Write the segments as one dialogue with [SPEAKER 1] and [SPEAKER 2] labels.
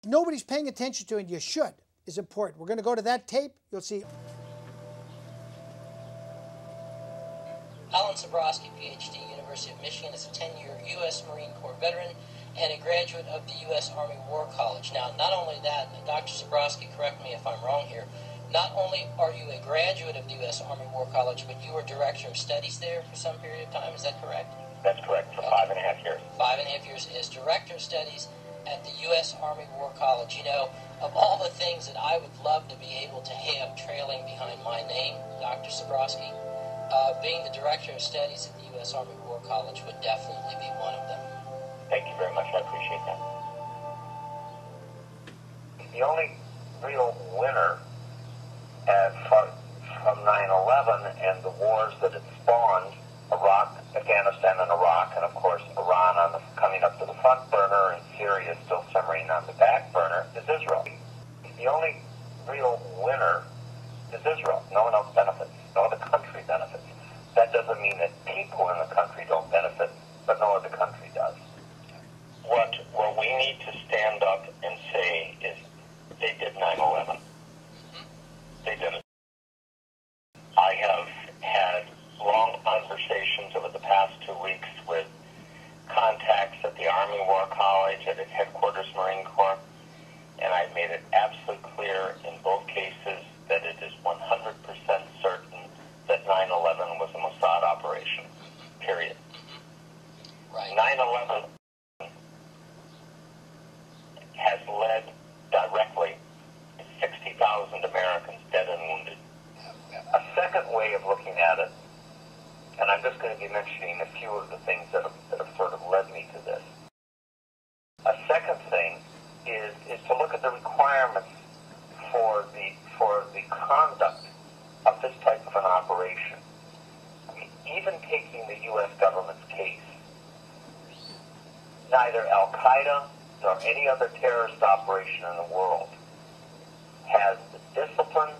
[SPEAKER 1] nobody's paying attention to, and you should, is important. We're going to go to that tape. You'll see.
[SPEAKER 2] Alan Sabrosky, PhD, University of Michigan, is a 10-year U.S. Marine Corps veteran and a graduate of the U.S. Army War College. Now, not only that, and Dr. Sabrosky, correct me if I'm wrong here, not only are you a graduate of the U.S. Army War College, but you were director of studies there for some period of time. Is that correct?
[SPEAKER 3] That's correct, for 5.5 years.
[SPEAKER 2] 5.5 years as director of studies at the U.S. Army War College. You know, of all the things that I would love to be able to have trailing behind my name, Dr. Sabrosky, being the director of studies at the U.S. Army War College would definitely be one of them.
[SPEAKER 3] Thank you very much. I appreciate that. The only real winner from 9/11 and the wars that it spawned, Afghanistan and Iraq, and of course Iran coming up to the front burner, and Syria still simmering on the back burner, is Israel. The only real winner is Israel. No one else benefits. No other country benefits. That doesn't mean that people in the country don't benefit, but no other country does. What we need to stand up and say is they did 9/11. They did it. I have had long conversations over the past 2 weeks with contacts at the Army War College, at its headquarters Marine Corps, and I've made it absolutely clear in both cases that it is 100% certain that 9/11 was a Mossad operation, period.
[SPEAKER 2] Right.
[SPEAKER 3] 9/11 has led directly to 60,000 Americans dead and wounded. A second way of looking at it, and I'm just going to be mentioning a few of the things that have sort of led me to this. A second thing is to look at the requirements for the conduct of this type of an operation. I mean, even taking the U.S. government's case, neither Al-Qaeda nor any other terrorist operation in the world has the discipline,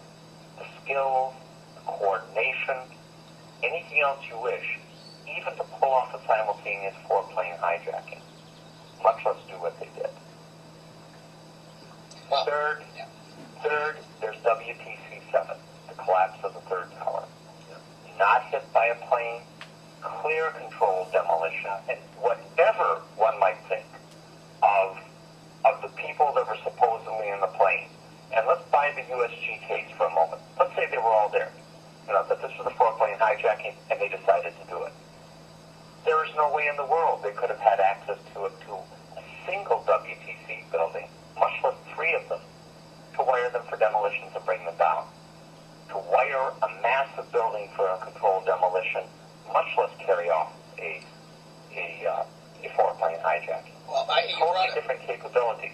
[SPEAKER 3] the skills, the coordination, anything else you wish, even to pull off a simultaneous 4-plane hijacking, much less do what they did.
[SPEAKER 2] Well,
[SPEAKER 3] Third, there's WTC 7, the collapse of the third tower. Not hit by a plane, clear controlled demolition, and whatever one might think of the people that were supposedly in the plane. And let's buy the USG case for a moment. Let's say they were all there. You know, that this was a 4-plane hijacking, and they decided to do it. There is no way in the world they could have had access to a single WTC building, much less 3 of them, to wire them for demolition to bring them down. To wire a massive building for a controlled demolition, much less carry off a 4-plane hijacking.
[SPEAKER 2] Well,
[SPEAKER 3] Totally different capabilities.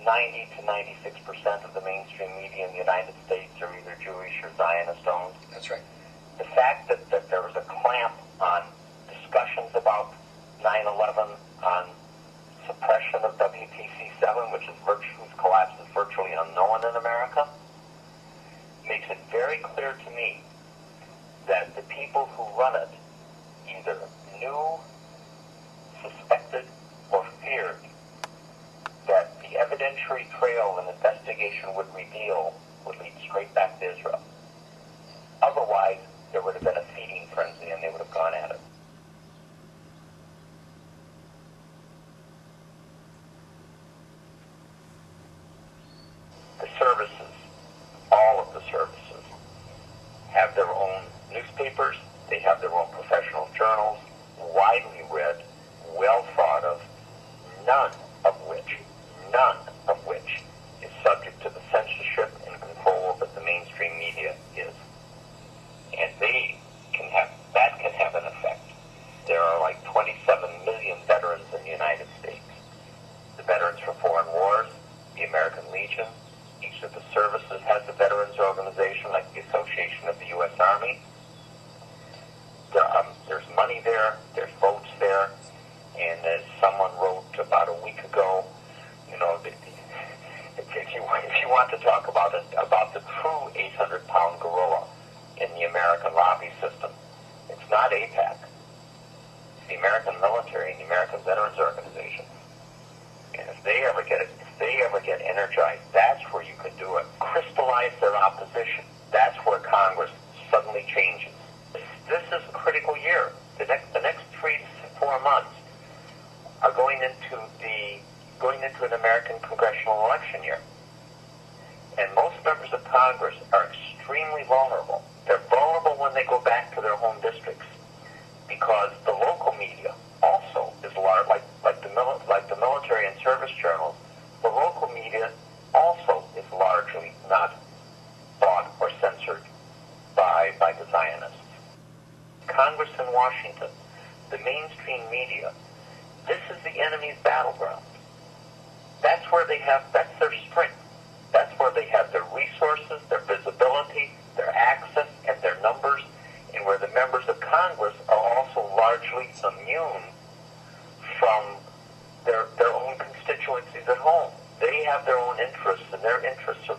[SPEAKER 3] 90 to 96% of the mainstream media in the United States are either Jewish or Zionist owned.
[SPEAKER 2] That's right.
[SPEAKER 3] The fact that there was a clamp on discussions about 9/11, on suppression of WTC-7, whose collapse is virtually unknown in America, makes it very clear to me that the people who run it either knew, suspected, or feared that the evidentiary trail an investigation would reveal would lead straight back to Israel. Otherwise, there would have been a feeding frenzy and they would have gone at it. The services, all of the services, have their own newspapers, they have their own professional journals, widely read, well thought of, none of which is subject to the censorship and control that the mainstream media is. And that can have an effect. There are like 27 million veterans in the United States. The Veterans for Foreign Wars, the American Legion, each of the services has a veterans organization like the Association of the U.S. Army. There's money there, there's votes there, and as someone wrote about a week ago, you know, if you want to talk about the true 800-pound gorilla in the American lobby system, it's not AIPAC. It's the American military and the American Veterans Organization. if they ever get energized, that's where you can do it. Crystallize their opposition. That's where Congress suddenly changes. This is a critical year. The next 3 to 4 months are going into an American congressional election year. And most members of Congress are extremely vulnerable. They're vulnerable when they go back to their home districts because the local media also is large, like the military and service journals. The local media also is largely not bought or censored by the Zionists. Congress in Washington, the mainstream media, this is the enemy's battleground. That's their strength. That's where they have their resources, their visibility, their access, and their numbers, and where the members of Congress are also largely immune from their own constituencies at home. They have their own interests, and their interests are